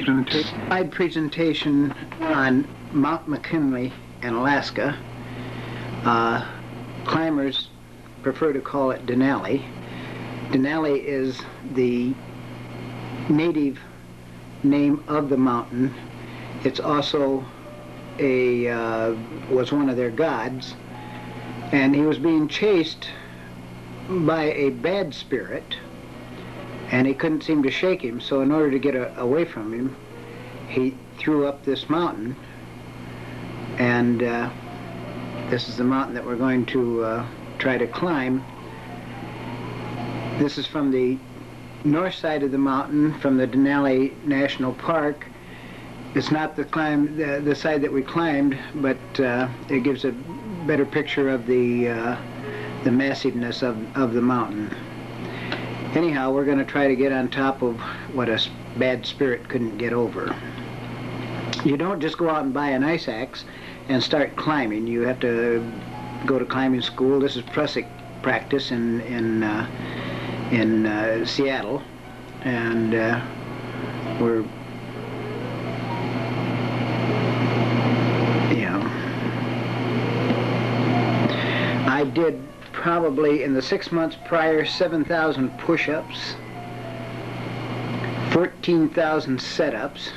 Slide presentation on Mount McKinley in Alaska. Climbers prefer to call it Denali. Denali is the native name of the mountain. It's also was one of their gods, and he was being chased by a bad spirit, and he couldn't seem to shake him. So in order to get away from him, he threw up this mountain, and this is the mountain that we're going to try to climb. This is from the north side of the mountain, from the Denali National Park. It's not the side that we climbed, but it gives a better picture of the massiveness of the mountain. Anyhow, we're going to try to get on top of what a bad spirit couldn't get over. You don't just go out and buy an ice axe and start climbing. You have to go to climbing school. This is Prussic practice in Seattle, and we're, I did probably in the 6 months prior 7,000 push-ups, 14,000 set-ups.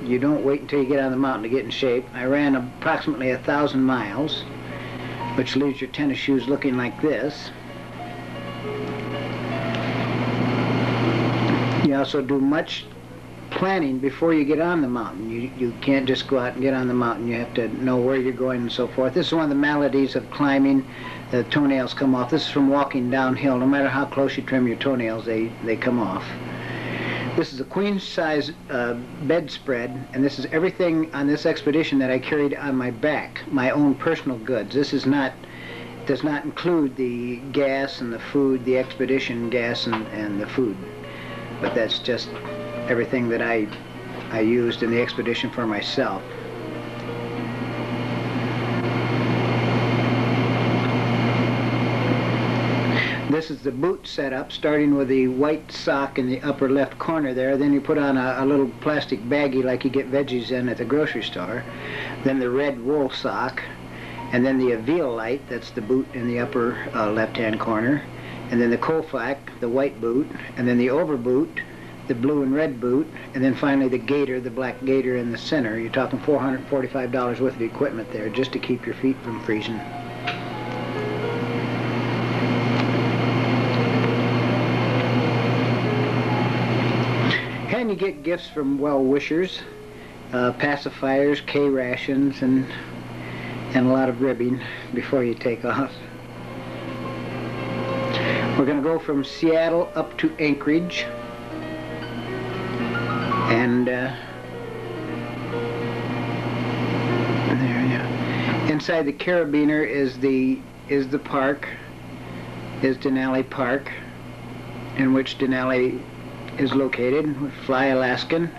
You don't wait until you get on the mountain to get in shape. I ran approximately 1,000 miles, which leaves your tennis shoes looking like this. You also do much planning before you get on the mountain. You can't just go out and get on the mountain. You have to know where you're going and so forth. This is one of the maladies of climbing. The toenails come off. This is from walking downhill. No matter how close you trim your toenails, they come off. This is a queen-size bedspread, and this is everything on this expedition that I carried on my back, my own personal goods. This does not include the gas and the food, the expedition gas and the food, but that's just everything that I used in the expedition for myself. This is the boot setup, starting with the white sock in the upper left corner there. Then you put on a little plastic baggie like you get veggies in at the grocery store. Then the red wool sock, and then the Avil light, that's the boot in the upper left-hand corner. And then the Kofak, the white boot, and then the overboot, the blue and red boot, and then finally the gaiter, the black gaiter in the center. You're talking $445 worth of equipment there just to keep your feet from freezing. And you get gifts from well-wishers, pacifiers, K-rations, and a lot of ribbing before you take off. We're going to go from Seattle up to Anchorage, and there, yeah. Inside the carabiner is the park, is Denali Park, in which Denali is located with Fly Alaskan.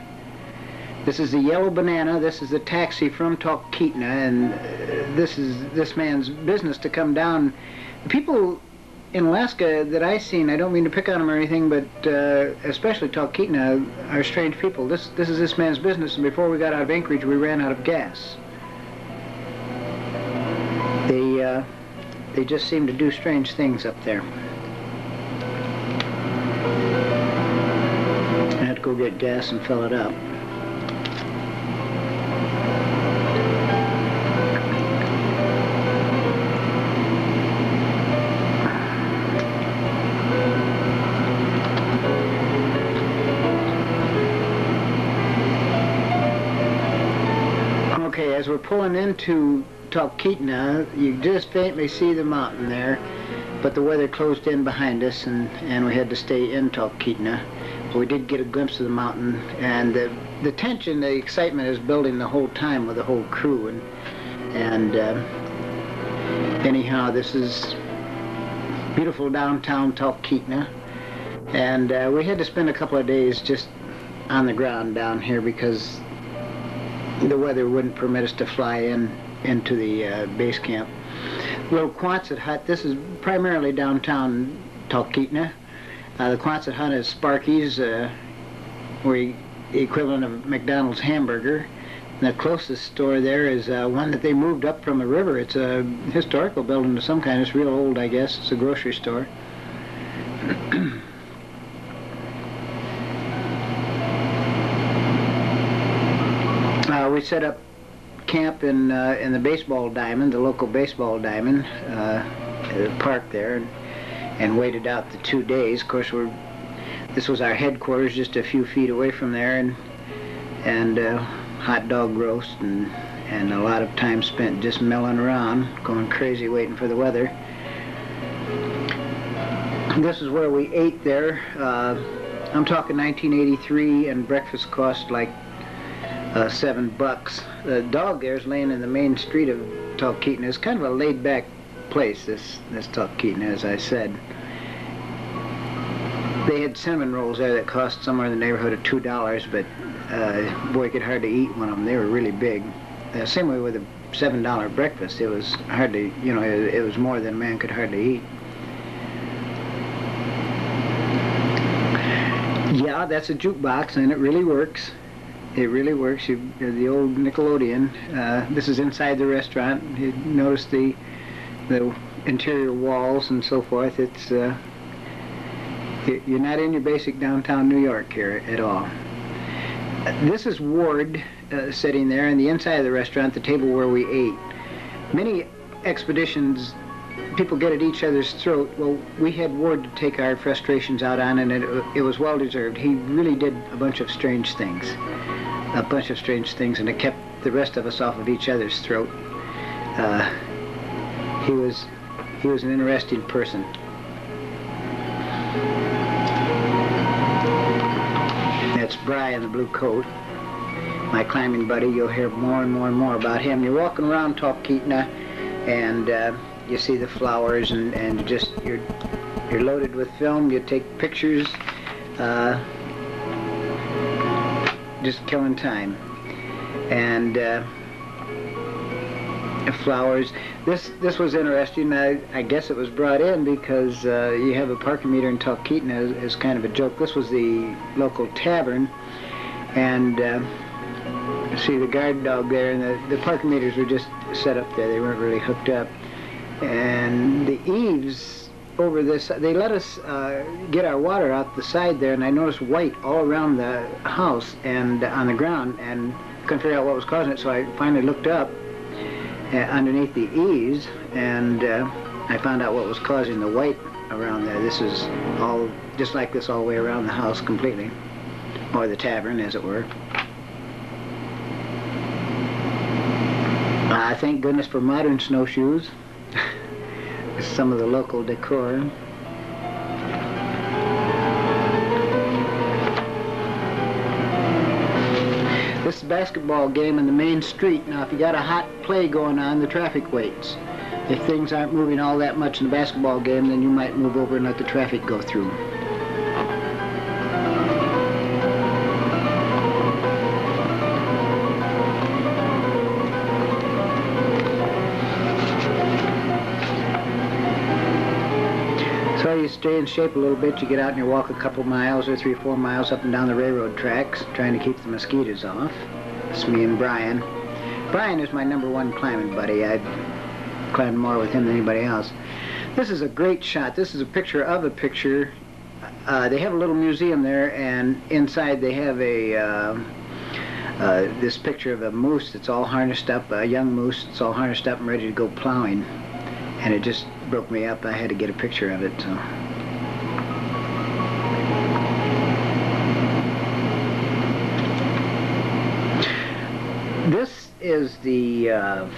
This is the Yellow Banana. This is the taxi from Talkeetna, and this is this man's business to come down. The people in Alaska that I've seen, I don't mean to pick on them or anything, but especially Talkeetna, are strange people. This is this man's business, and before we got out of Anchorage, we ran out of gas. They just seem to do strange things up there. I had to go get gas and fill it up. Okay, as we're pulling into Talkeetna, you just faintly see the mountain there, but the weather closed in behind us, and we had to stay in Talkeetna. But we did get a glimpse of the mountain, and the tension, the excitement is building the whole time with the whole crew. And anyhow, this is beautiful downtown Talkeetna, and we had to spend a couple of days just on the ground down here because the weather wouldn't permit us to fly into the base camp. Little Quonset hut. This is primarily downtown Talkeetna. The Quonset hut is Sparky's, where you the equivalent of McDonald's hamburger. And the closest store there is one that they moved up from the river. It's a historical building of some kind. It's real old, I guess. It's a grocery store. We set up camp in the baseball diamond, the local baseball diamond, the park there, and waited out the 2 days. Of course, this was our headquarters, just a few feet away from there, and hot dog roast and a lot of time spent just milling around, going crazy waiting for the weather. This is where we ate there. I'm talking 1983, and breakfast cost like $7. The dog there is laying in the main street of Talkeetna. It's kind of a laid-back place, this Talkeetna, as I said. They had cinnamon rolls there that cost somewhere in the neighborhood of $2, but boy, you could hardly eat one of them. They were really big. Same way with a $7 breakfast. It was hardly, you know, it was more than a man could hardly eat. Yeah, that's a jukebox, and it really works. It really works. The old Nickelodeon. This is inside the restaurant. You notice the interior walls and so forth. It's you're not in your basic downtown New York here at all. This is Ward sitting there in the inside of the restaurant, the table where we ate. Many expeditions, people get at each other's throat. Well, we had Ward to take our frustrations out on, and it was well deserved. He really did a bunch of strange things. And it kept the rest of us off of each other's throat. He was an interesting person. That's Bry in the blue coat, my climbing buddy. You'll hear more and more and more about him. You're walking around Talkeetna, and you see the flowers, and you're loaded with film. You take pictures. Just killing time. And flowers. This was interesting. I guess it was brought in because you have a parking meter in Talkeetna as kind of a joke. This was the local tavern, and see the guard dog there, and the parking meters were just set up there. They weren't really hooked up. And the eaves over this, they let us get our water out the side there, and I noticed white all around the house and on the ground, and couldn't figure out what was causing it, so I finally looked up underneath the eaves, and I found out what was causing the white around there. This is all just like this all the way around the house completely, or the tavern, as it were. Thank goodness for modern snowshoes. Some of the local decor. This is a basketball game in the main street. Now, if you got a hot play going on, the traffic waits. If things aren't moving all that much in the basketball game, then you might move over and let the traffic go through. You stay in shape a little bit. You get out and you walk a couple miles or 3 or 4 miles up and down the railroad tracks, trying to keep the mosquitoes off. It's me and Brian. Brian is my #1 climbing buddy. I'd climb more with him than anybody else. This is a great shot. This is a picture of a picture. They have a little museum there, and inside they have this picture of a moose that's all harnessed up, a young moose that's all harnessed up and ready to go plowing. And it just broke me up. I had to get a picture of it. So. This is the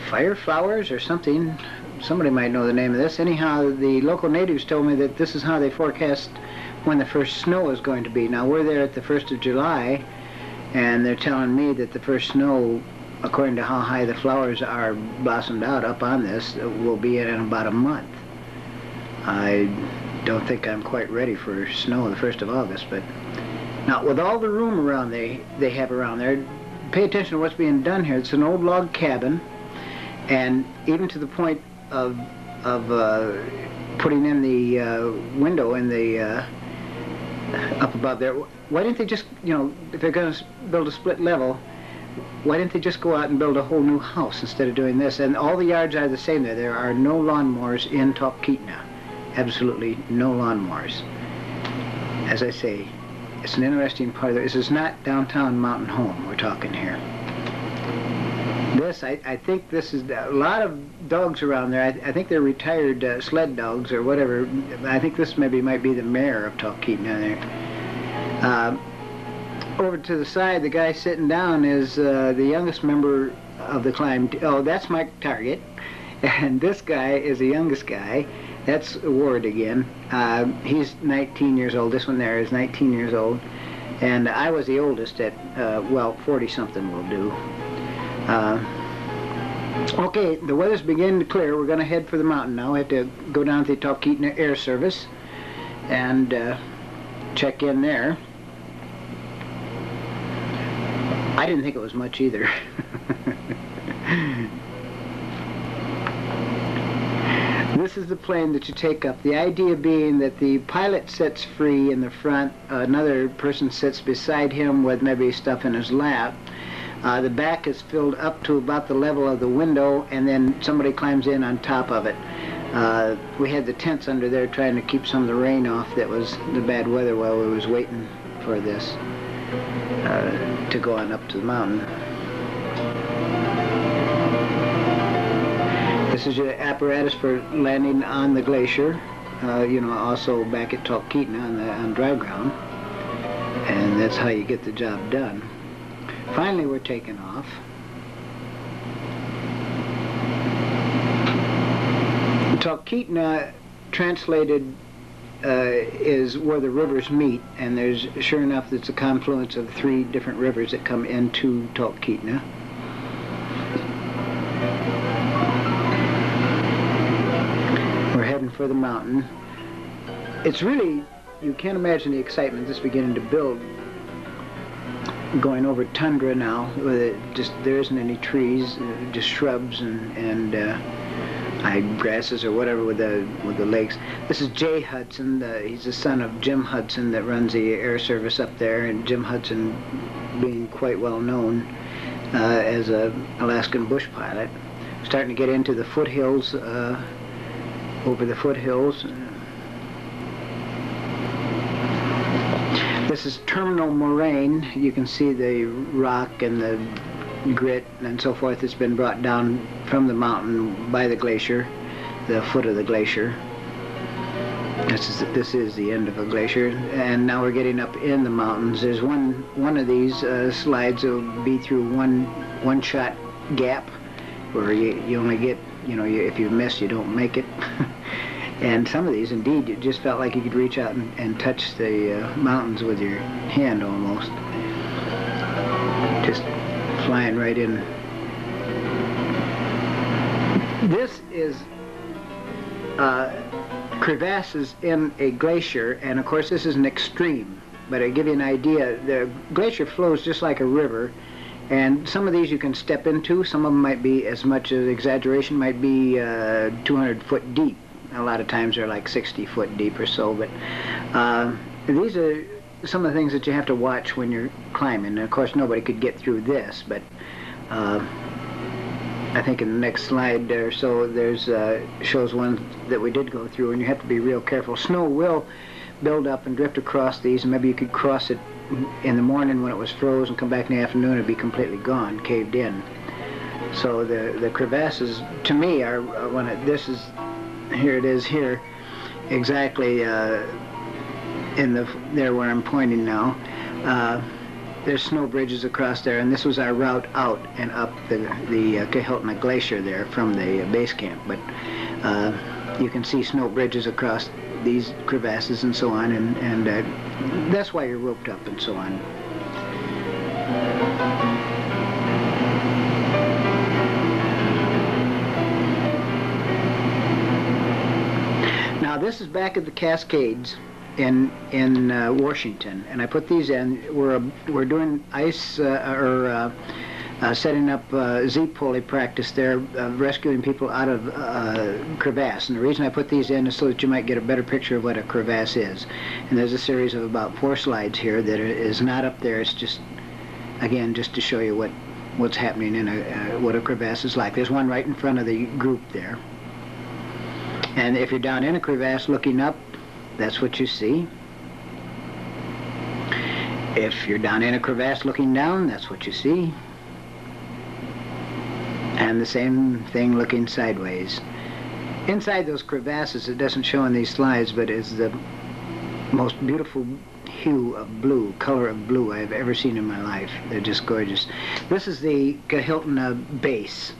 fire flowers or something. Somebody might know the name of this. Anyhow, the local natives told me that this is how they forecast when the first snow is going to be. Now, we're there at the 1st of July, and they're telling me that the first snow, according to how high the flowers are blossomed out up on this, will be in about a month. I don't think I'm quite ready for snow the 1st of August, but now with all the room around they have around there, pay attention to what's being done here. It's an old log cabin, and even to the point of putting in the window in the up above there. Why didn't they just, you know, if they're going to build a split level, why didn't they just go out and build a whole new house instead of doing this? And all the yards are the same there. There are no lawnmowers in Talkeetna. Absolutely no lawnmowers. As I say, it's an interesting part of it. This is not downtown Mountain Home we're talking here. This, I think this is a lot of dogs around there. I think they're retired sled dogs or whatever. I think this maybe might be the mayor of Talkeetna there. Over to the side, the guy sitting down is the youngest member of the climb. Oh, that's Mike Target. And this guy is the youngest guy. That's Ward again. He's 19 years old. This one there is 19 years old. And I was the oldest at, well, 40-something will do. Okay, the weather's beginning to clear. We're going to head for the mountain now. We have to go down to the Talkeetna Air Service and check in there. I didn't think it was much either. This is the plane that you take up. The idea being that the pilot sits free in the front, another person sits beside him with maybe stuff in his lap. The back is filled up to about the level of the window, and then somebody climbs in on top of it. We had the tents under there trying to keep some of the rain off. That was the bad weather while we was waiting for this to go on up to the mountain. This is your apparatus for landing on the glacier, you know, also back at Talkeetna on dry ground, and that's how you get the job done. Finally, we're taking off. Talkeetna, translated, is where the rivers meet, and there's, sure enough, it's a confluence of 3 different rivers that come into Talkeetna. We're heading for the mountain. It's really, you can't imagine the excitement that's beginning to build. Going over tundra now, with it just, there isn't any trees, just shrubs and high grasses or whatever with the lakes. This is Jay Hudson. He's the son of Jim Hudson that runs the air service up there, and Jim Hudson being quite well known as a Alaskan bush pilot. Starting to get into the foothills, over the foothills. This is terminal moraine. You can see the rock and the grit and so forth that's been brought down from the mountain by the glacier, the foot of the glacier. This is the end of a glacier, and now we're getting up in the mountains. There's one of these slides that will be through one shot gap where you only get, you know, if you miss, you don't make it. And some of these, indeed, it just felt like you could reach out and touch the mountains with your hand almost. Just flying right in. This is crevasses in a glacier, and of course this is an extreme, but to give you an idea, the glacier flows just like a river, and some of these you can step into. Some of them might be, as much as exaggeration, might be 200 foot deep. A lot of times they're like 60 foot deep or so, but these are some of the things that you have to watch when you're climbing. And of course nobody could get through this, but I think in the next slide or so there's shows one that we did go through, and you have to be real careful. Snow will build up and drift across these, and maybe you could cross it in the morning when it was froze and come back in the afternoon and it'd be completely gone, caved in. So the crevasses, to me, are one of, this is, here it is here, exactly in the, there where I'm pointing now. There's snow bridges across there, and this was our route out and up the Kahiltna Glacier there from the base camp. But you can see snow bridges across these crevasses and so on, and that's why you're roped up and so on. Now this is back at the Cascades in Washington, and I put these in. We're doing ice or setting up Z-pulley practice there, rescuing people out of crevasse. And the reason I put these in is so that you might get a better picture of what a crevasse is. And there's a series of about 4 slides here that is not up there. It's just, again, just to show you what's happening in what a crevasse is like. There's one right in front of the group there. And if you're down in a crevasse looking up, that's what you see. If you're down in a crevasse looking down, that's what you see. And the same thing looking sideways. Inside those crevasses, it doesn't show in these slides, but is the most beautiful hue of blue, color of blue I've ever seen in my life. They're just gorgeous. This is the Kahiltna base.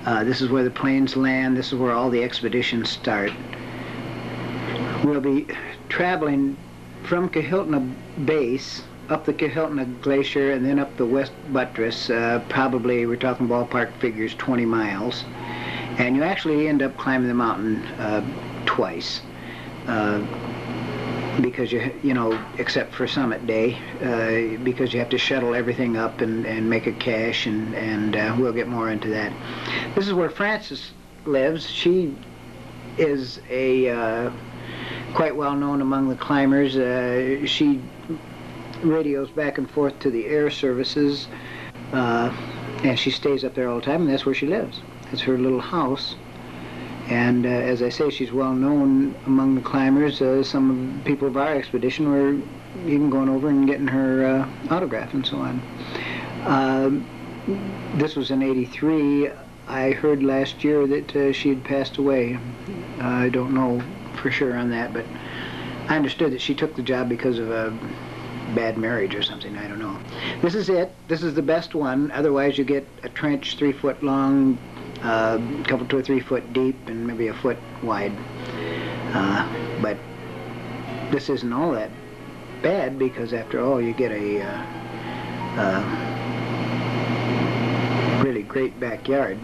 This is where the planes land. This is where all the expeditions start. We'll be traveling from Kahiltna base up the Kahiltna Glacier and then up the west buttress, probably, we're talking ballpark figures, 20 miles. And you actually end up climbing the mountain twice. Because you know, except for summit day, because you have to shuttle everything up and make a cache, and we'll get more into that. This is where Frances lives. She is a quite well known among the climbers. She radios back and forth to the air services, and she stays up there all the time, and that's where she lives. That's her little house. And as I say, she's well known among the climbers. Some people of our expedition were even going over and getting her autograph and so on. This was in '83. I heard last year that she had passed away. I don't know for sure on that, but I understood that she took the job because of a bad marriage or something. I don't know. This is it. This is the best one. Otherwise, you get a trench 3 foot long, couple 2 or 3 foot deep, and maybe a foot wide. But this isn't all that bad, because after all, you get a really great backyard,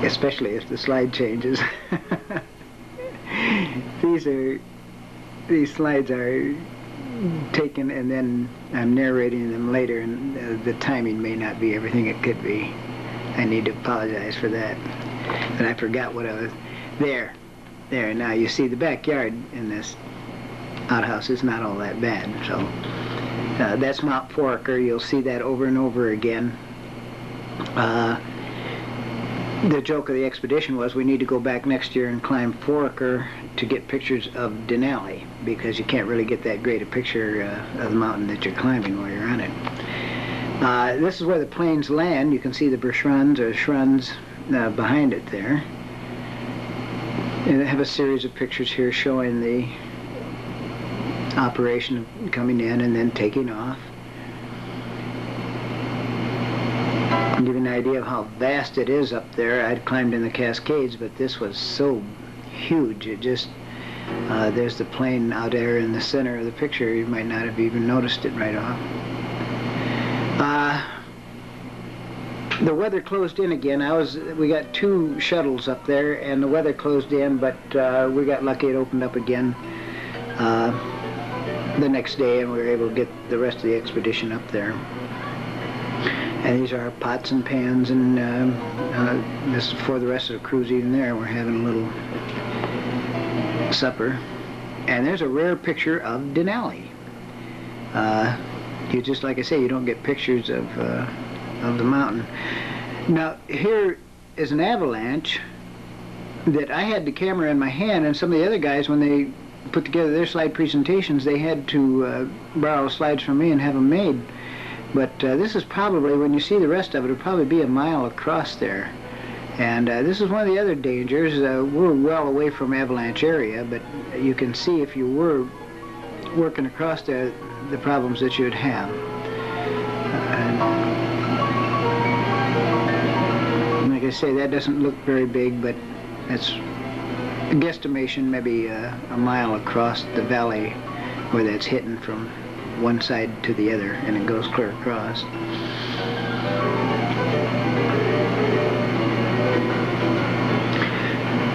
especially if the slide changes. These slides are taken, and then I'm narrating them later, and the timing may not be everything it could be. I need to apologize for that. But I forgot what I was... There. Now you see the backyard in this outhouse is not all that bad. So that's Mount Foraker. You'll see that over and over again. The joke of the expedition was we need to go back next year and climb Foraker to get pictures of Denali, because you can't really get that great a picture of the mountain that you're climbing while you're on it. This is where the planes land. You can see the Berschruns or Schruns behind it there. And they have a series of pictures here showing the operation of coming in and then taking off. I'll give you an idea of how vast it is up there. I'd climbed in the Cascades, but this was so huge. It just, there's the plane out there in the center of the picture. You might not have even noticed it right off. The weather closed in again. We got 2 shuttles up there, and the weather closed in, but we got lucky. It opened up again the next day, and we were able to get the rest of the expedition up there. And these are our pots and pans, and this is for the rest of the crew's eating there. We're having a little supper. And there's a rare picture of Denali. You just, like I say, you don't get pictures of the mountain. Now, here is an avalanche that I had the camera in my hand, and some of the other guys, when they put together their slide presentations, they had to borrow slides from me and have them made. But this is probably, when you see the rest of it, it'll probably be a mile across there. And this is one of the other dangers. We're well away from avalanche area, but you can see if you were working across there, the problems that you'd have. Like I say, that doesn't look very big, but that's a guesstimation, maybe a mile across the valley where that's hitting from one side to the other, and it goes clear across.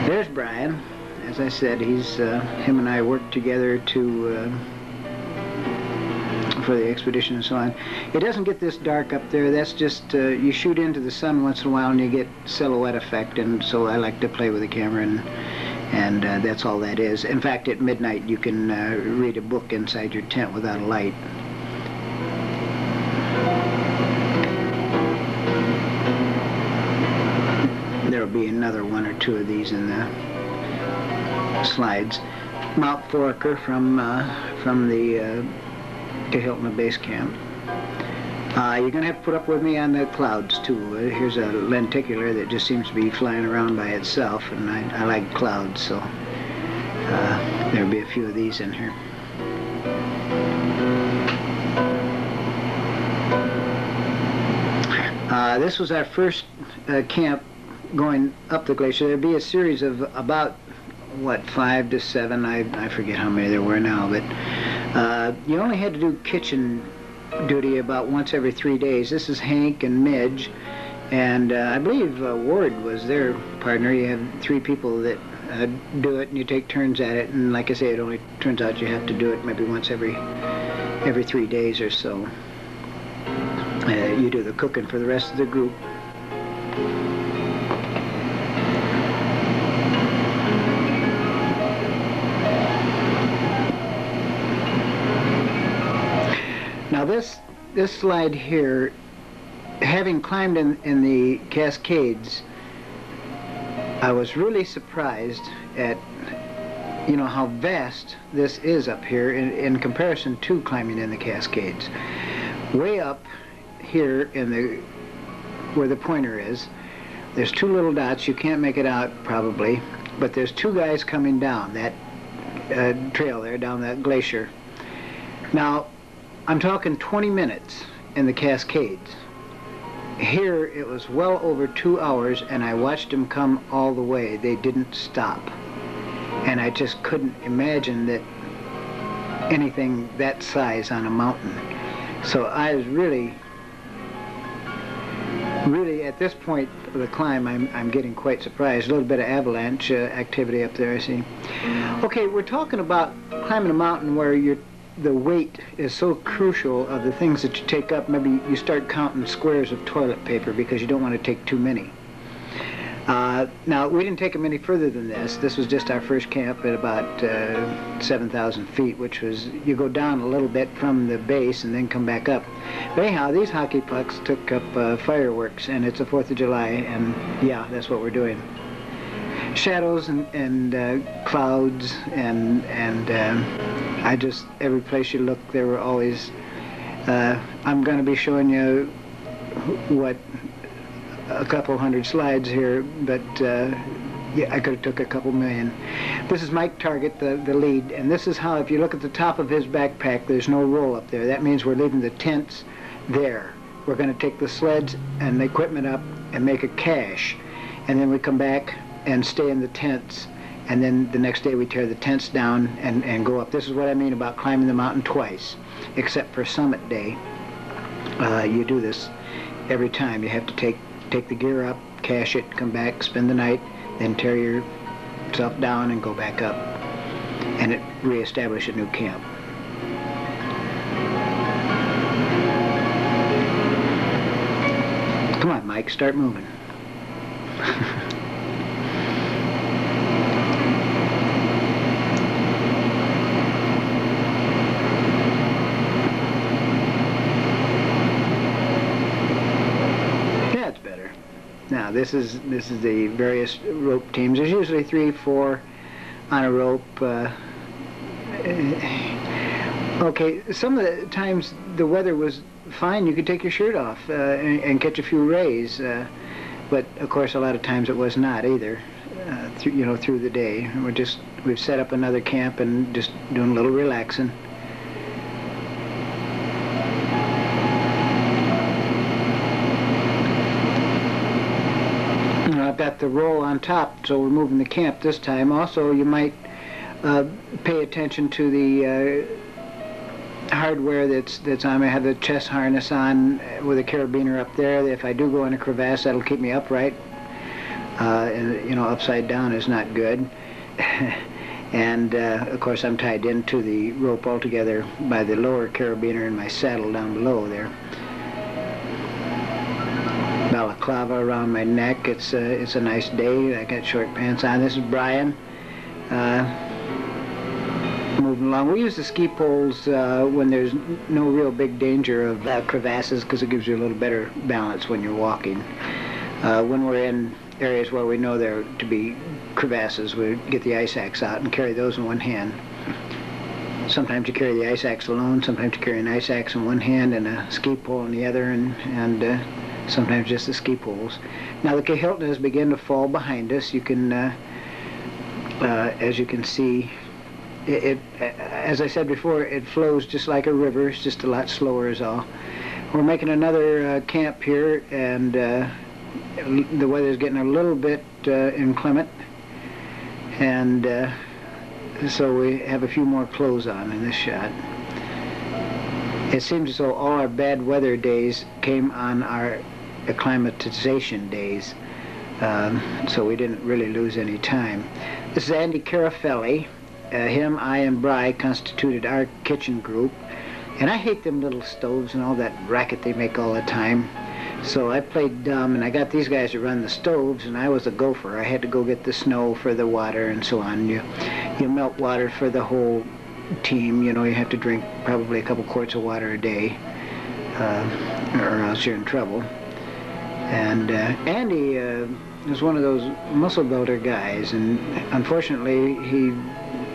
There's Brian. As I said, him and I worked together to for the expedition and so on. It doesn't get this dark up there. That's just you shoot into the sun once in a while and you get silhouette effect, and so I like to play with the camera, and that's all that is. In fact, at midnight you can read a book inside your tent without a light. There'll be another one or two of these in the slides. Mount Foraker from the Kahiltna base camp. You're going to have to put up with me on the clouds too. Here's a lenticular that just seems to be flying around by itself, and I like clouds, so there'll be a few of these in here. This was our first camp going up the glacier. There'd be a series of about, what, 5 to 7, I forget how many there were now, but you only had to do kitchen duty about once every 3 days. This is Hank and Midge, and I believe Ward was their partner. You have 3 people that do it, and you take turns at it, and like I say, it only turns out you have to do it maybe once every 3 days or so. You do the cooking for the rest of the group. Now this slide here, having climbed in the Cascades, I was really surprised at how vast this is up here in comparison to climbing in the Cascades. Way up here where the pointer is, there's 2 little dots. You can't make it out probably, but there's 2 guys coming down that trail there, down that glacier. Now, I'm talking 20 minutes in the Cascades. Here it was well over 2 hours, and I watched them come all the way. They didn't stop, and I just couldn't imagine that anything that size on a mountain. So I was really at this point of the climb, I'm getting quite surprised. A little bit of avalanche activity up there, I see. Okay, we're talking about climbing a mountain where the weight is so crucial of the things that you take up. Maybe you start counting squares of toilet paper because you don't want to take too many. Now, we didn't take them any further than this. This was just our first camp at about 7,000 feet, which was, you go down a little bit from the base and then come back up. But anyhow, these hockey pucks took up fireworks, and it's the 4th of July, and yeah, that's what we're doing. Shadows and clouds, and every place you look, there were always, I'm going to be showing you what, a couple hundred slides here, but yeah, I could have took a couple million. This is Mike Target, the lead, and this is how, if you look at the top of his backpack, there's no roll up there. That means we're leaving the tents there. We're going to take the sleds and the equipment up and make a cache, and then we come back and stay in the tents, and then the next day we tear the tents down and go up. This is what I mean about climbing the mountain twice, except for summit day. You do this every time. You have to take the gear up, cache it, come back, spend the night, then tear yourself down and go back up, and reestablish a new camp. Come on, Mike, start moving. Now this is the various rope teams. There's usually 3, 4 on a rope. Okay, some of the times the weather was fine. You could take your shirt off and catch a few rays, but of course a lot of times it was not either. Through the day, we've set up another camp and just doing a little relaxing. I've got the roll on top, so we're moving the camp this time. Also, you might pay attention to the hardware that's on. I have the chest harness on with a carabiner up there. If I do go in a crevasse, that'll keep me upright. And upside down is not good. And of course I'm tied into the rope altogether by the lower carabiner in my saddle down below there. Balaclava around my neck. It's a nice day. I got short pants on. This is Brian. Moving along. We use the ski poles when there's no real big danger of crevasses, because it gives you a little better balance when you're walking. When we're in areas where we know there to be crevasses, we get the ice axe out and carry those in one hand. Sometimes you carry the ice axe alone, sometimes you carry an ice axe in one hand and a ski pole in the other, and sometimes just the ski poles. Now the Kahilton has begun to fall behind us. You can, as you can see, as I said before, it flows just like a river. It's just a lot slower is all. We're making another camp here, and the weather's getting a little bit inclement, and so we have a few more clothes on in this shot. It seems as though all our bad weather days came on our acclimatization days, so we didn't really lose any time. This is Andy Carafelli. Him, I, and Bry constituted our kitchen group, and I hate them little stoves and all that racket they make all the time. So I played dumb, and I got these guys to run the stoves, and I was a gopher. I had to go get the snow for the water and so on. You melt water for the whole team. You know, you have to drink probably a couple quarts of water a day, or else you're in trouble. And Andy is one of those muscle builder guys, and unfortunately he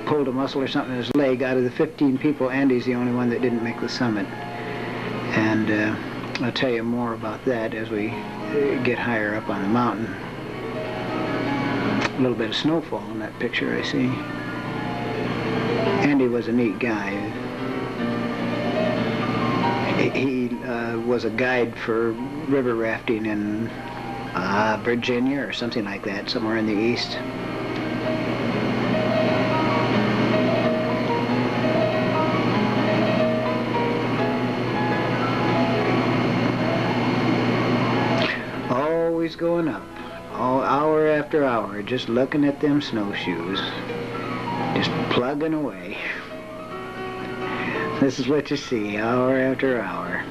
pulled a muscle or something in his leg. Out of the 15 people, Andy's the only one that didn't make the summit. And I'll tell you more about that as we get higher up on the mountain. A little bit of snowfall in that picture I see. Andy was a neat guy. He was a guide for river rafting in Virginia or something like that, somewhere in the east. Always going up, all hour after hour, just looking at them snowshoes, just plugging away. This is what you see, hour after hour.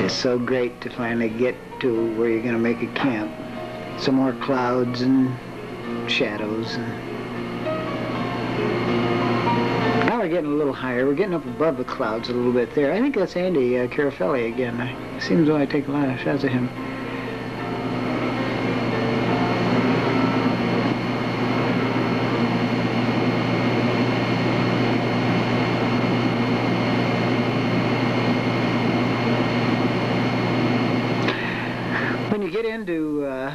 It's so great to finally get to where you're going to make a camp. Some more clouds and shadows. Now we're getting a little higher. We're getting up above the clouds a little bit there. I think that's Andy Carafelli again. It seems as though I take a lot of shots of him. When you get into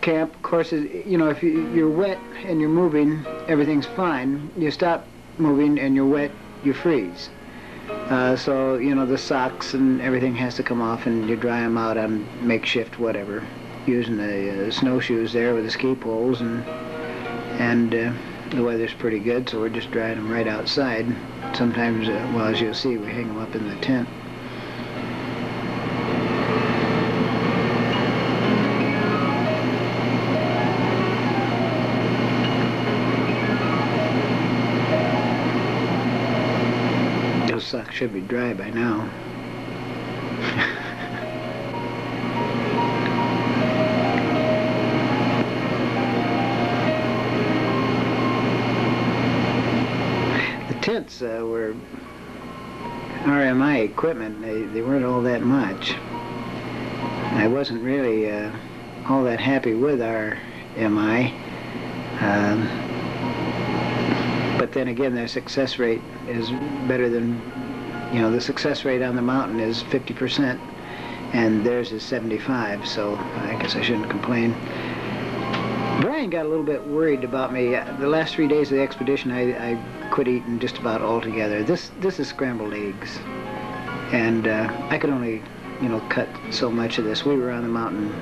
camp, of course, you know, if you're wet and you're moving, everything's fine. You stop moving and you're wet, you freeze. So, you know, the socks and everything has to come off, and you dry them out on makeshift whatever, using the snowshoes there with the ski poles, and the weather's pretty good, so we're just drying them right outside. Sometimes, well, as you'll see, we hang them up in the tent. Socks should be dry by now. The tents were RMI equipment. They weren't all that much. I wasn't really all that happy with our MI. But then again, their success rate is better than, you know, the success rate on the mountain is 50%, and theirs is 75, so I guess I shouldn't complain. Brian got a little bit worried about me. The last 3 days of the expedition, I quit eating just about altogether. This is scrambled eggs, and I could only, you know, cut so much of this. We were on the mountain,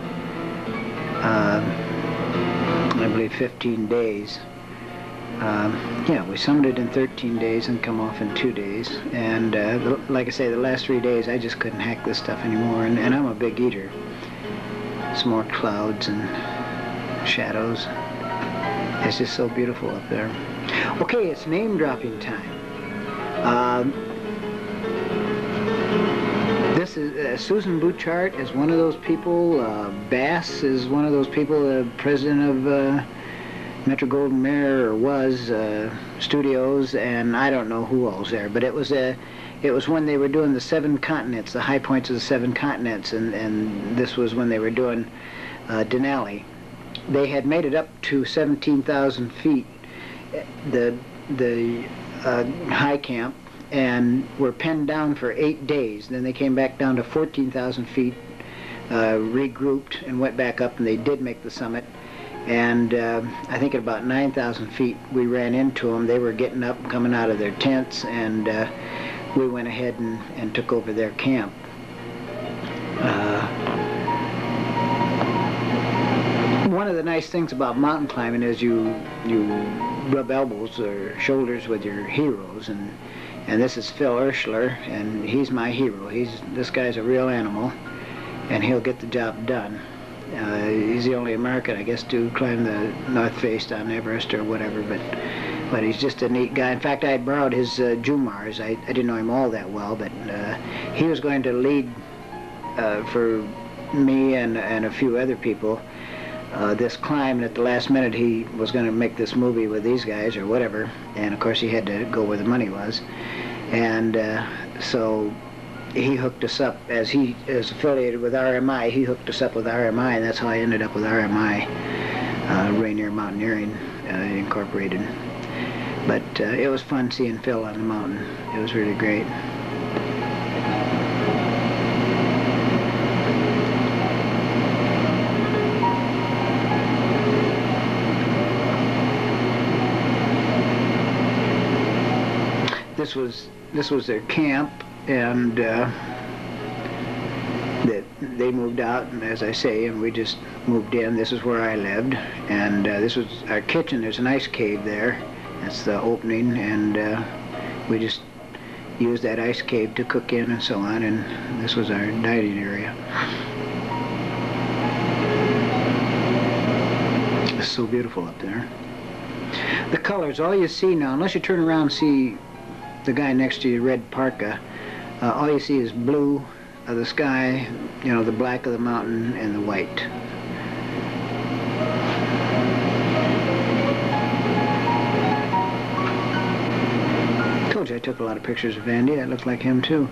I believe, 15 days. Yeah, we summited in 13 days and come off in 2 days. And like I say, the last 3 days I just couldn't hack this stuff anymore. And I'm a big eater. Some more clouds and shadows. It's just so beautiful up there. Okay, it's name dropping time. This is Susan Bouchard is one of those people. Bass is one of those people. The president of Metro-Goldwyn-Mayer, or was Studios, and I don't know who else there. But it was when they were doing the 7 continents, the high points of the 7 continents, and this was when they were doing Denali. They had made it up to 17,000 feet, the high camp, and were pinned down for 8 days. Then they came back down to 14,000 feet, regrouped, and went back up, and they did make the summit. And I think at about 9,000 feet, we ran into them. They were getting up, coming out of their tents, and we went ahead and took over their camp. One of the nice things about mountain climbing is you rub elbows or shoulders with your heroes, and this is Phil Urschler, and he's my hero. This guy's a real animal, and he'll get the job done. He's the only American, I guess, to climb the North Face on Everest or whatever, but he's just a neat guy. In fact, I had borrowed his Jumars. I didn't know him all that well, but he was going to lead for me and a few other people this climb, and at the last minute he was going to make this movie with these guys or whatever, and of course he had to go where the money was, and so he hooked us up. As he is affiliated with RMI, he hooked us up with RMI, and that's how I ended up with RMI, Rainier Mountaineering Incorporated. But it was fun seeing Phil on the mountain. It was really great. This was their camp, and they moved out, and as I say, and we just moved in. This is where I lived, and this was our kitchen. There's an ice cave there. That's the opening, and we just used that ice cave to cook in and so on, and this was our dining area. It's so beautiful up there. The colors, all you see now, unless you turn around and see the guy next to you, red parka, all you see is blue of the sky, you know, the black of the mountain, and the white. I told you I took a lot of pictures of Andy. I looked like him too.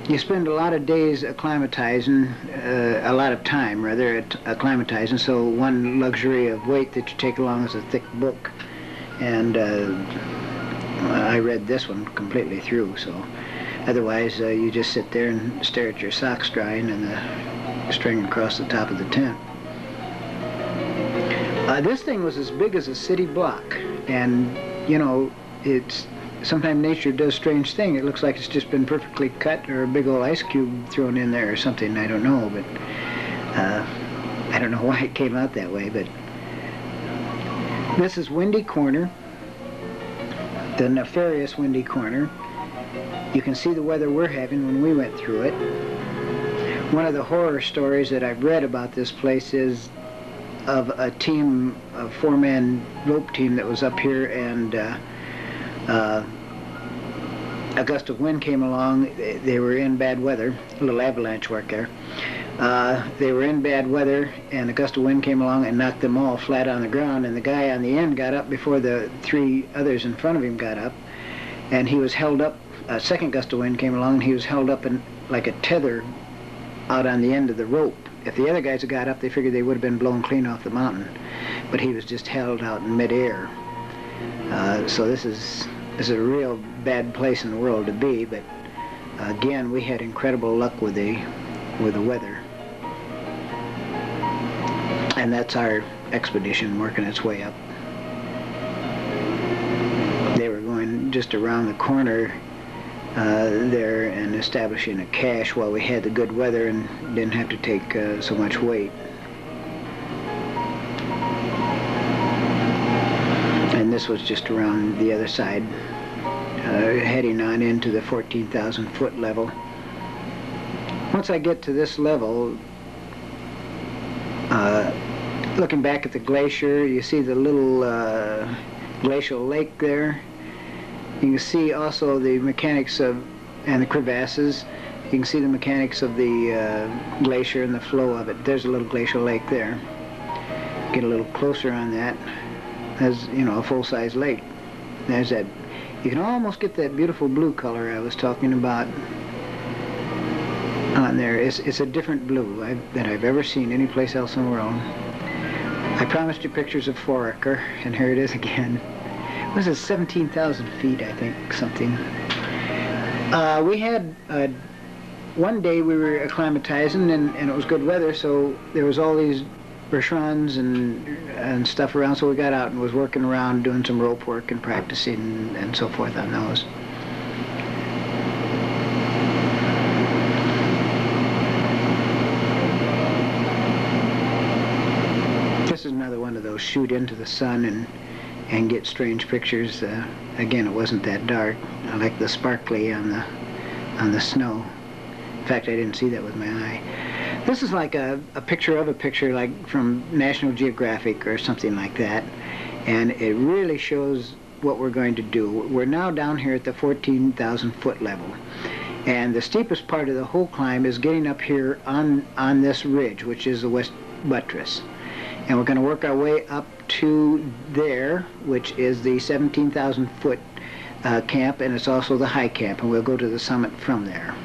You spend a lot of days acclimatizing, a lot of time rather acclimatizing, so one luxury of weight that you take along is a thick book, and I read this one completely through, so otherwise you just sit there and stare at your socks drying and the string across the top of the tent. This thing was as big as a city block, and you know, it's sometimes nature does strange thing. It looks like it's just been perfectly cut, or a big old ice cube thrown in there or something. I don't know, but I don't know why it came out that way. But this is Windy Corner, the nefarious Windy Corner. You can see the weather we're having when we went through it. One of the horror stories that I've read about this place is of a team, a 4-man rope team that was up here, and a gust of wind came along. They were in bad weather, a little avalanche work there. They were in bad weather, and a gust of wind came along and knocked them all flat on the ground, and the guy on the end got up before the 3 others in front of him got up, and he was held up. A second gust of wind came along, and he was held up in like a tether out on the end of the rope. If the other guys had got up, they figured they would have been blown clean off the mountain, but he was just held out in midair. So this is a real bad place in the world to be, but again, we had incredible luck with the weather. And that's our expedition working its way up. They were going just around the corner there and establishing a cache while we had the good weather and didn't have to take so much weight. And this was just around the other side, heading on into the 14,000 foot level. Once I get to this level, Looking back at the glacier, you see the little glacial lake there. You can see also the mechanics of, and the crevasses. You can see the mechanics of the glacier and the flow of it. There's a little glacial lake there. Get a little closer on that. There's, you know, a full-size lake. There's that. You can almost get that beautiful blue color I was talking about on there. It's a different blue than I've ever seen any place else in the world. I promised you pictures of Foraker, and here it is again. Was it 17,000 feet, I think, something. We had, one day we were acclimatizing, and it was good weather, so there was all these Bertrons and stuff around, so we got out and was working around doing some rope work and practicing and so forth on those. This is another one of those shoot into the sun and get strange pictures. Again, it wasn't that dark. I like the sparkly on the snow. In fact, I didn't see that with my eye. This is like a picture of a picture, like from National Geographic or something like that, and it really shows what we're going to do. We're now down here at the 14,000 foot level, and the steepest part of the whole climb is getting up here on this ridge, which is the west buttress. And we're going to work our way up to there, which is the 17,000 foot camp, and it's also the high camp, and we'll go to the summit from there.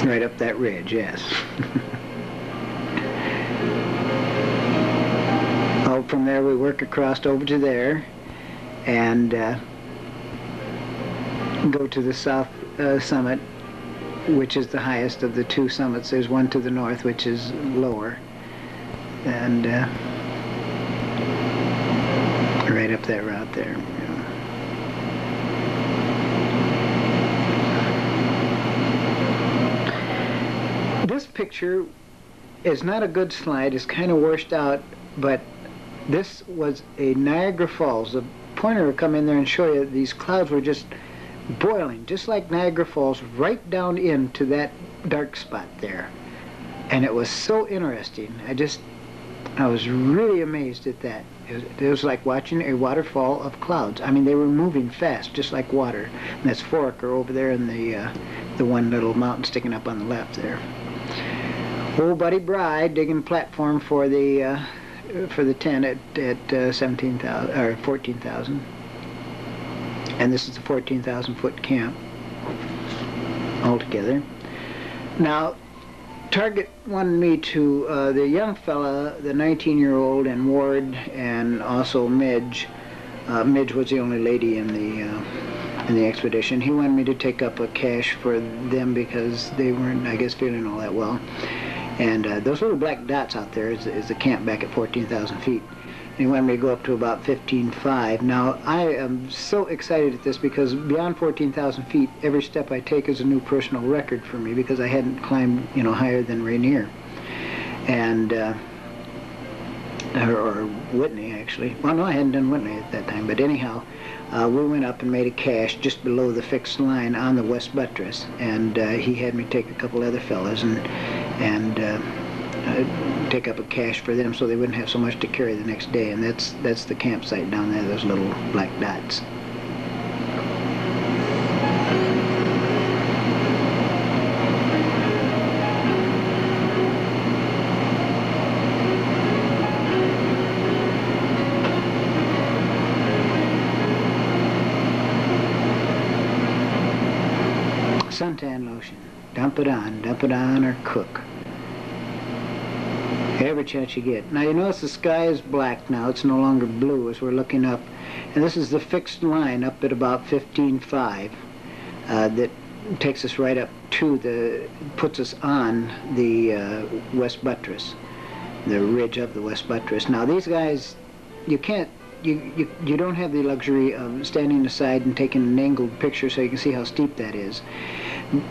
Right up that ridge, yes. Oh, from there we work across over to there, and go to the south summit, which is the highest of the two summits. There's one to the north, which is lower, and right up that route there. This picture is not a good slide. It's kind of washed out, but this was a Niagara Falls. The pointer will come in there and show you these clouds were just boiling, just like Niagara Falls, right down into that dark spot there. And it was so interesting. I was really amazed at that. It was like watching a waterfall of clouds. I mean, they were moving fast, just like water. And that's Foraker over there in the one little mountain sticking up on the left there. Old Buddy Bride digging platform for the tent at 17,000 or 14,000. And this is the 14,000 foot camp altogether. Now, Target wanted me to, the young fella, the 19-year-old, and Ward, and also Midge. Midge was the only lady in the expedition. He wanted me to take up a cache for them because they weren't, I guess, feeling all that well. And those little black dots out there is the camp back at 14,000 feet. And he wanted me to go up to about 15,500. Now, I am so excited at this because beyond 14,000 feet, every step I take is a new personal record for me because I hadn't climbed, you know, higher than Rainier. And, or Whitney, actually. Well, no, I hadn't done Whitney at that time. But anyhow, we went up and made a cache just below the fixed line on the west buttress. And he had me take a couple other fellas and take up a cache for them so they wouldn't have so much to carry the next day. And that's the campsite down there, those little black dots. Suntan lotion. Dump it on or cook. Every chance you get. Now you notice the sky is black now. It's no longer blue as we're looking up. And this is the fixed line up at about 15,500 that takes us right up to puts us on the west buttress, the ridge of the west buttress. Now these guys, you don't have the luxury of standing aside and taking an angled picture so you can see how steep that is.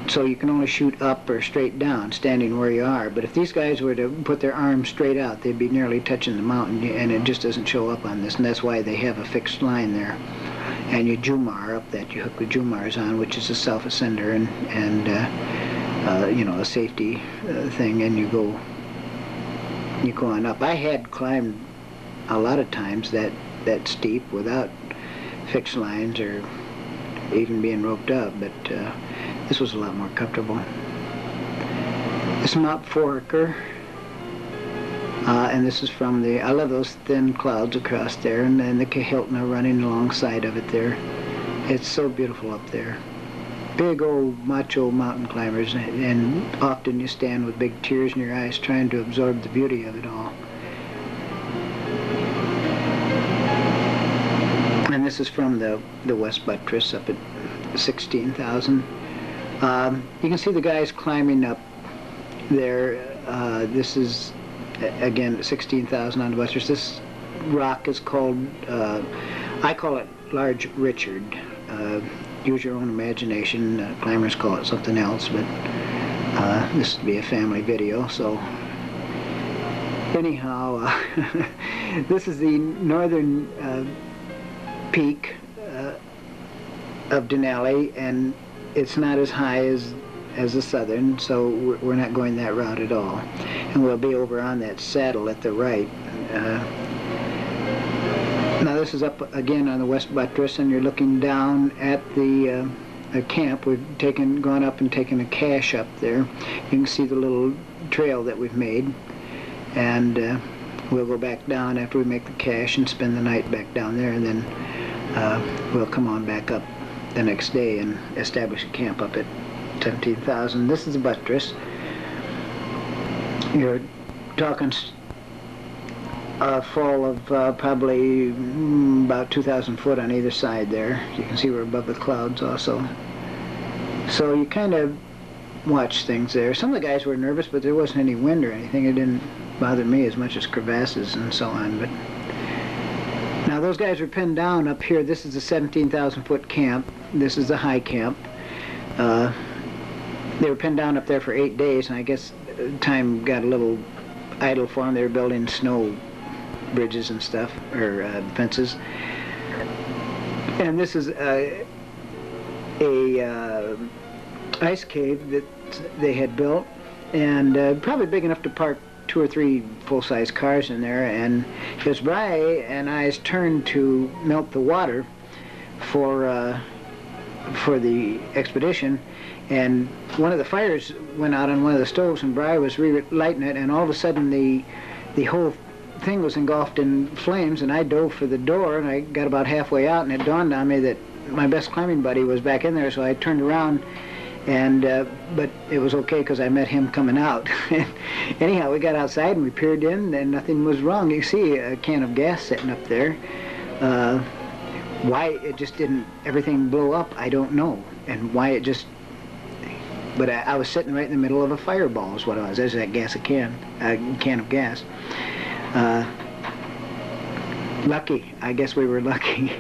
So you can only shoot up or straight down, standing where you are. But if these guys were to put their arms straight out, they'd be nearly touching the mountain, and it just doesn't show up on this. And that's why they have a fixed line there. And you Jumar up that. You hook the Jumars on, which is a self-ascender, and you know, a safety thing, and you go on up. I had climbed a lot of times that steep without fixed lines or even being roped up, but this was a lot more comfortable. This is Mount Foraker, and this is from the, I love those thin clouds across there, and then the Kahiltna running alongside of it there. It's so beautiful up there. Big old macho mountain climbers, and often you stand with big tears in your eyes trying to absorb the beauty of it all. And this is from the West Buttress up at 16,000. You can see the guys climbing up there. This is, again, 16,000 on the Buttress. This rock is called, I call it Large Richard. Use your own imagination. Climbers call it something else, but this would be a family video, so anyhow, this is the northern peak of Denali, and it's not as high as the southern, so we're not going that route at all. And we'll be over on that saddle at the right. Now this is up again on the West Buttress, and you're looking down at the camp. We've gone up and taken a cache up there. You can see the little trail that we've made, and we'll go back down after we make the cache and spend the night back down there, and then we'll come on back up the next day and establish a camp up at 17,000. This is the Buttress. You're talking a fall of probably about 2,000 foot on either side there. You can see we're above the clouds also. So you kind of watch things there. Some of the guys were nervous, but there wasn't any wind or anything. It didn't bother me as much as crevasses and so on. But now those guys were pinned down up here. This is the 17,000 foot camp. This is the high camp. They were pinned down up there for 8 days, and I guess time got a little idle for them. They were building snow bridges and stuff, or fences. And this is a ice cave that they had built, and probably big enough to park 2 or 3 full-size cars in there. And it was Bry and I's turn to melt the water for the expedition, and one of the fires went out on one of the stoves, and Bry was relighting it, and all of a sudden the whole thing was engulfed in flames, and I dove for the door, and I got about halfway out, and it dawned on me that my best climbing buddy was back in there, so I turned around, and but it was okay because I met him coming out. Anyhow, we got outside and we peered in, and nothing was wrong. You see a can of gas sitting up there. Why it just didn't, everything blow up, I don't know, and why it just, but I was sitting right in the middle of a fireball is what it was. There's that gas, a can of gas. Lucky, I guess we were lucky.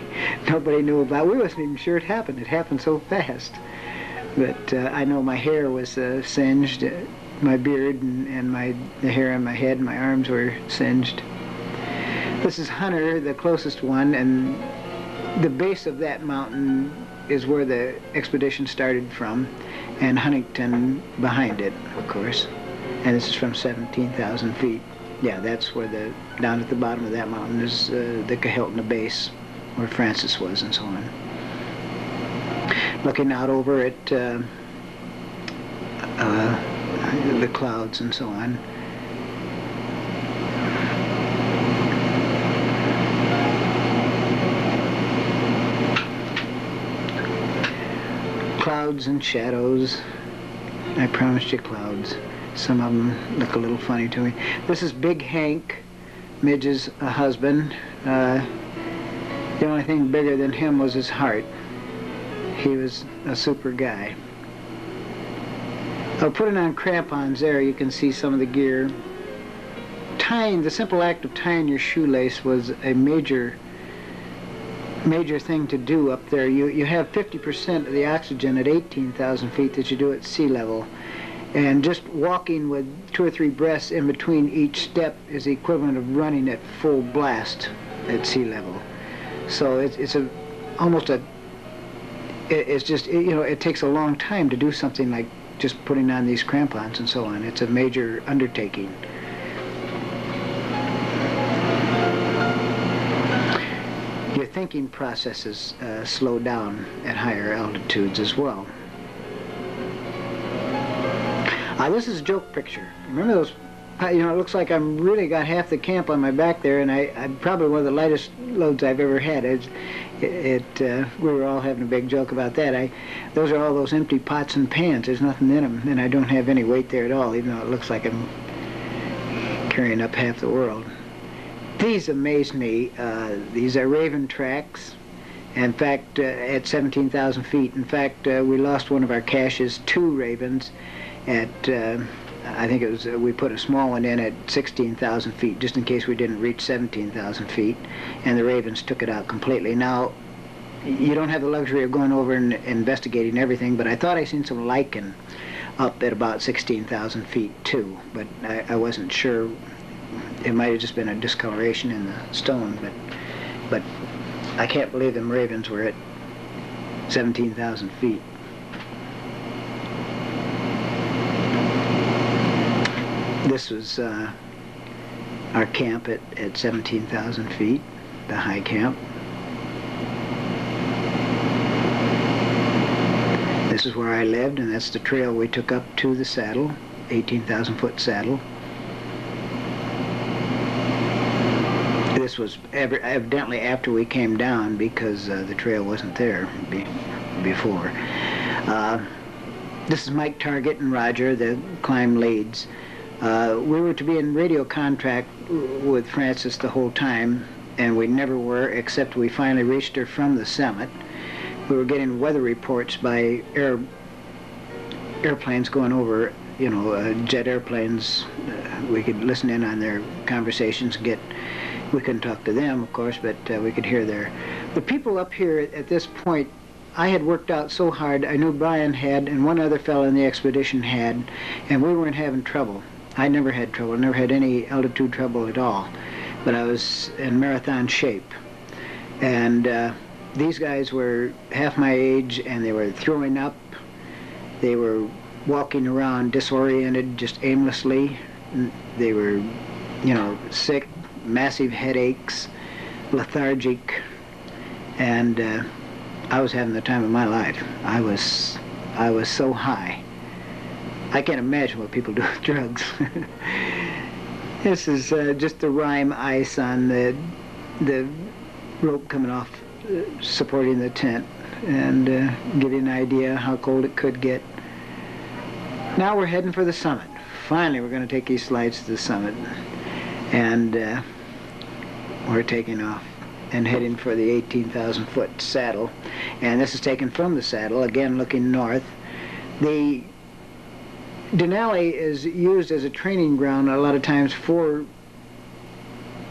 Nobody knew about it. We wasn't even sure it happened. It happened so fast. But I know my hair was singed, my beard and the hair on my head and my arms were singed. This is Hunter, the closest one, and the base of that mountain is where the expedition started from, and Huntington behind it, of course. And this is from 17,000 feet. Yeah, that's where down at the bottom of that mountain is the Kahiltna base, where Francis was and so on. Looking out over at the clouds and so on. Clouds and shadows. I promised you clouds. Some of them look a little funny to me. This is Big Hank, Midge's husband. The only thing bigger than him was his heart. He was a super guy. Putting on crampons there, you can see some of the gear. Tying, the simple act of tying your shoelace was a major thing to do up there. You have 50% of the oxygen at 18,000 feet that you do at sea level. And just walking with 2 or 3 breaths in between each step is the equivalent of running at full blast at sea level. So it's just, you know, it takes a long time to do something like just putting on these crampons and so on. It's a major undertaking. Your thinking processes slow down at higher altitudes as well. This is a joke picture. Remember those? You know, it looks like I'm really got half the camp on my back there, and I'm probably one of the lightest loads I've ever had. We were all having a big joke about that. Those are all those empty pots and pans. There's nothing in them, and I don't have any weight there at all, even though it looks like I'm carrying up half the world. These amaze me. These are Raven tracks. In fact, at 17,000 feet. In fact, we lost one of our caches, 2 Ravens, at I think it was, we put a small one in at 16,000 feet, just in case we didn't reach 17,000 feet, and the Ravens took it out completely. Now, you don't have the luxury of going over and investigating everything, but I thought I seen some lichen up at about 16,000 feet too, but I wasn't sure. It might have just been a discoloration in the stone, but I can't believe them Ravens were at 17,000 feet. This was our camp at 17,000 feet, the high camp. This is where I lived, and that's the trail we took up to the saddle, 18,000 foot saddle. This was evidently after we came down, because the trail wasn't there before. This is Mike Target and Roger, the climb leads. We were to be in radio contract with Frances the whole time, and we never were, except we finally reached her from the summit. We were getting weather reports by airplanes going over, you know, jet airplanes. We could listen in on their conversations, we couldn't talk to them, of course, but we could hear the people up here at this point. I had worked out so hard. I knew Brian had, and one other fellow in the expedition had, and we weren't having trouble. I never had trouble, never had any altitude trouble at all, but I was in marathon shape. And these guys were half my age, and they were throwing up. They were walking around disoriented, just aimlessly. They were, you know, sick, massive headaches, lethargic, and I was having the time of my life. I was so high. I can't imagine what people do with drugs. This is just the rime ice on the rope coming off, supporting the tent, and give you an idea how cold it could get. Now we're heading for the summit. Finally, we're going to take these slides to the summit, and we're taking off and heading for the 18,000 foot saddle. And this is taken from the saddle, again looking north. The Denali is used as a training ground a lot of times for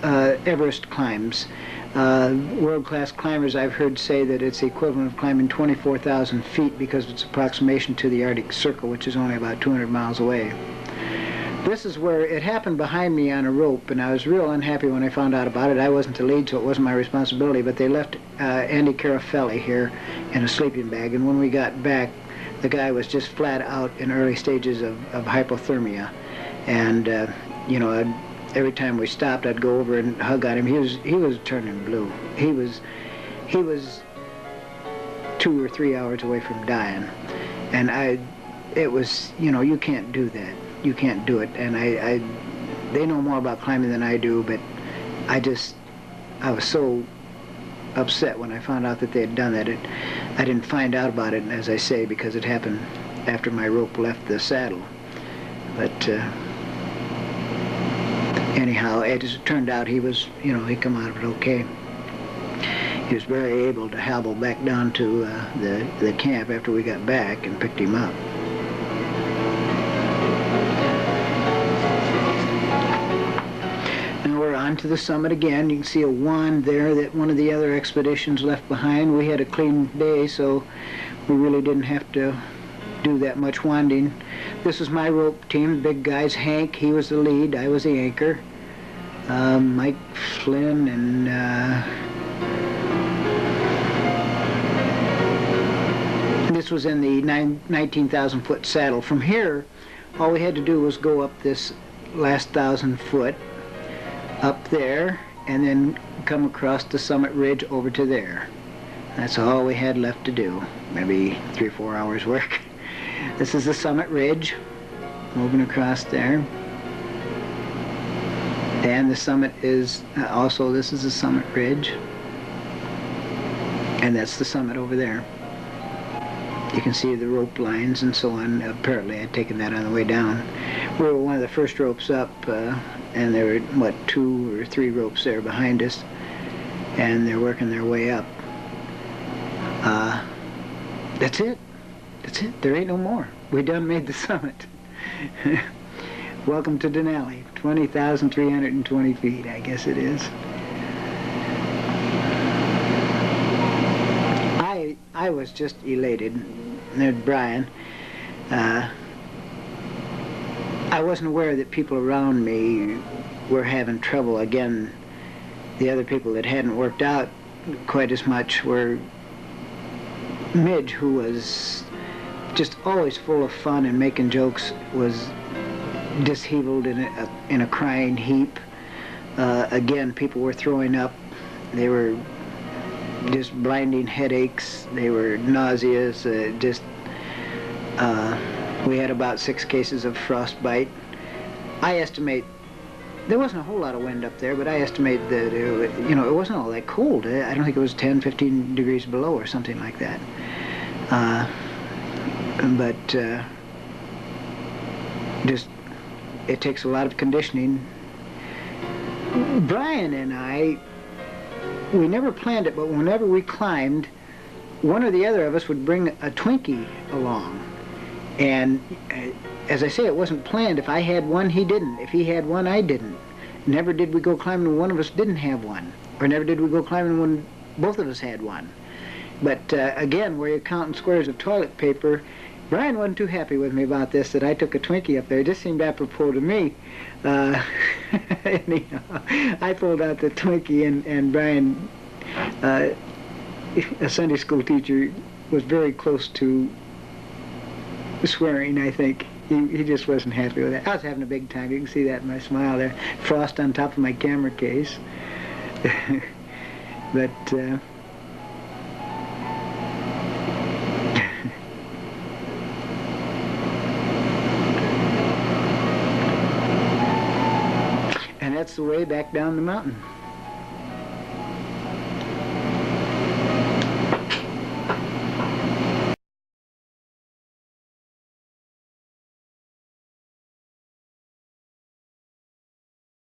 Everest climbs. World-class climbers I've heard say that it's the equivalent of climbing 24,000 feet because of its approximation to the Arctic Circle, which is only about 200 miles away. This is where it happened behind me on a rope, and I was real unhappy when I found out about it. I wasn't the lead, so it wasn't my responsibility, but they left Andy Carafelli here in a sleeping bag, and when we got back, the guy was just flat out in early stages of hypothermia. And, you know, every time we stopped, I'd go over and hug on him. He was turning blue. He was 2 or 3 hours away from dying. And it was, you know, you can't do that. You can't do it. And they know more about climbing than I do, but I was so upset when I found out that they had done that. I didn't find out about it, as I say, because it happened after my rope left the saddle. But anyhow, it turned out he was, you know, he come out of it okay. He was very able to hobble back down to the camp after we got back and picked him up. To the summit again. You can see a wand there that one of the other expeditions left behind. We had a clean day, so we really didn't have to do that much wanding. This is my rope team, big guys. Hank, he was the lead, I was the anchor. Mike Flynn and this was in the 19,000 foot saddle. From here, all we had to do was go up this last 1,000 foot, up there, and then come across the summit ridge over to there. That's all we had left to do. Maybe 3 or 4 hours work. This is the summit ridge, moving across there. And the summit is, also this is the summit ridge. And that's the summit over there. You can see the rope lines and so on. Apparently I'd taken that on the way down. We were one of the first ropes up, and there were, what, 2 or 3 ropes there behind us, and they're working their way up. That's it. That's it. There ain't no more. We done made the summit. Welcome to Denali. 20,320 feet, I guess it is. I was just elated. There's Brian. I wasn't aware that people around me were having trouble. Again, the other people that hadn't worked out quite as much were Midge, who was just always full of fun and making jokes, was disheveled in a crying heap. Again, people were throwing up. They were just blinding headaches. They were nauseous. We had about 6 cases of frostbite. I estimate there wasn't a whole lot of wind up there, but I estimate that it wasn't all that cold. I don't think it was 10, 15 degrees below or something like that. Just it takes a lot of conditioning. Brian and I, we never planned it, but whenever we climbed, one or the other of us would bring a Twinkie along. And as I say, it wasn't planned. If I had one, he didn't. If he had one, I didn't. Never did we go climbing when one of us didn't have one. Or never did we go climbing when both of us had one. But again, where you're counting squares of toilet paper, Brian wasn't too happy with me about this, that I took a Twinkie up there. It just seemed apropos to me. Anyhow, I pulled out the Twinkie, and Brian, a Sunday school teacher, was very close to swearing, I think. He just wasn't happy with it. I was having a big time. You can see that in my smile there. Frost on top of my camera case. But and that's the way back down the mountain.